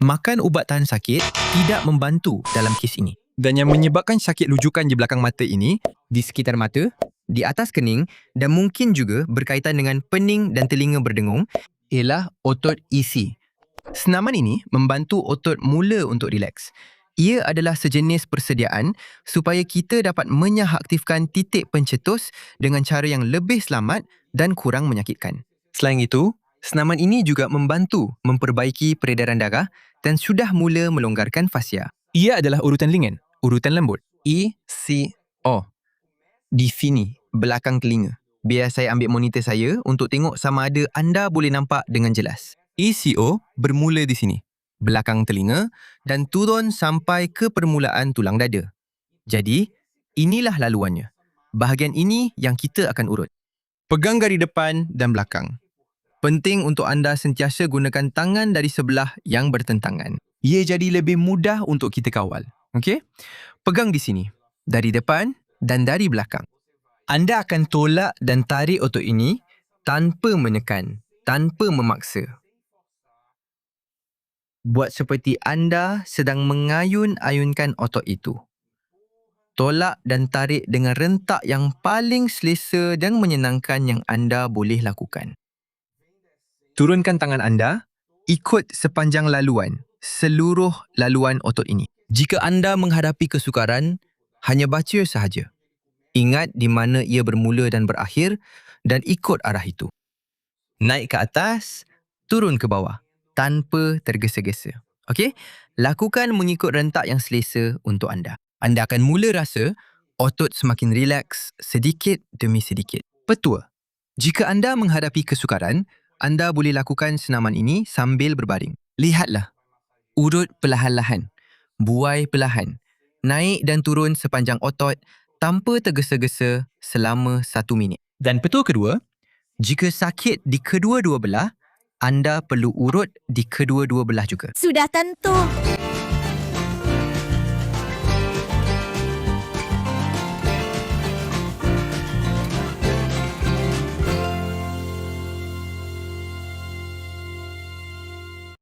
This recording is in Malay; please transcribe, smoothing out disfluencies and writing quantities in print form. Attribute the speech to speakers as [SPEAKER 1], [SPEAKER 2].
[SPEAKER 1] Makan ubat tahan sakit tidak membantu dalam kes ini.
[SPEAKER 2] Dan yang menyebabkan sakit lujukan di belakang mata ini,
[SPEAKER 1] Di sekitar mata, di atas kening dan mungkin juga berkaitan dengan pening dan telinga berdengung ialah otot isi. Senaman ini membantu otot mula untuk rileks. Ia adalah sejenis persediaan supaya kita dapat menyahaktifkan titik pencetus dengan cara yang lebih selamat dan kurang menyakitkan. Selain itu, senaman ini juga membantu memperbaiki peredaran darah dan sudah mula melonggarkan fascia.
[SPEAKER 2] ia adalah urutan lingan, urutan lembut.
[SPEAKER 1] ECO. Di sini, belakang telinga. Biar saya ambil monitor saya untuk tengok sama ada anda boleh nampak dengan jelas. ECO bermula di sini, belakang telinga dan turun sampai ke permulaan tulang dada. Jadi, inilah laluannya. Bahagian ini yang kita akan urut. Pegang dari depan dan belakang. Penting untuk anda sentiasa gunakan tangan dari sebelah yang bertentangan. Ia jadi lebih mudah untuk kita kawal. Okey? Pegang di sini, dari depan dan dari belakang. Anda akan tolak dan tarik otot ini tanpa menekan, tanpa memaksa. Buat seperti anda sedang mengayun-ayunkan otot itu. Tolak dan tarik dengan rentak yang paling selesa dan menyenangkan yang anda boleh lakukan. Turunkan tangan anda, ikut sepanjang laluan, seluruh laluan otot ini. Jika anda menghadapi kesukaran, hanya baca sahaja. Ingat di mana ia bermula dan berakhir dan ikut arah itu. Naik ke atas, turun ke bawah, tanpa tergesa-gesa. Okey? Lakukan mengikut rentak yang selesa untuk anda. Anda akan mula rasa otot semakin rileks sedikit demi sedikit. Petua. Jika anda menghadapi kesukaran, anda boleh lakukan senaman ini sambil berbaring. Lihatlah. Urut perlahan-lahan. Buai perlahan. Naik dan turun sepanjang otot tanpa tergesa-gesa selama 1 minit.
[SPEAKER 2] Dan petua kedua,
[SPEAKER 1] Jika sakit di kedua-dua belah, anda perlu urut di kedua-dua belah juga.
[SPEAKER 3] Sudah tentu.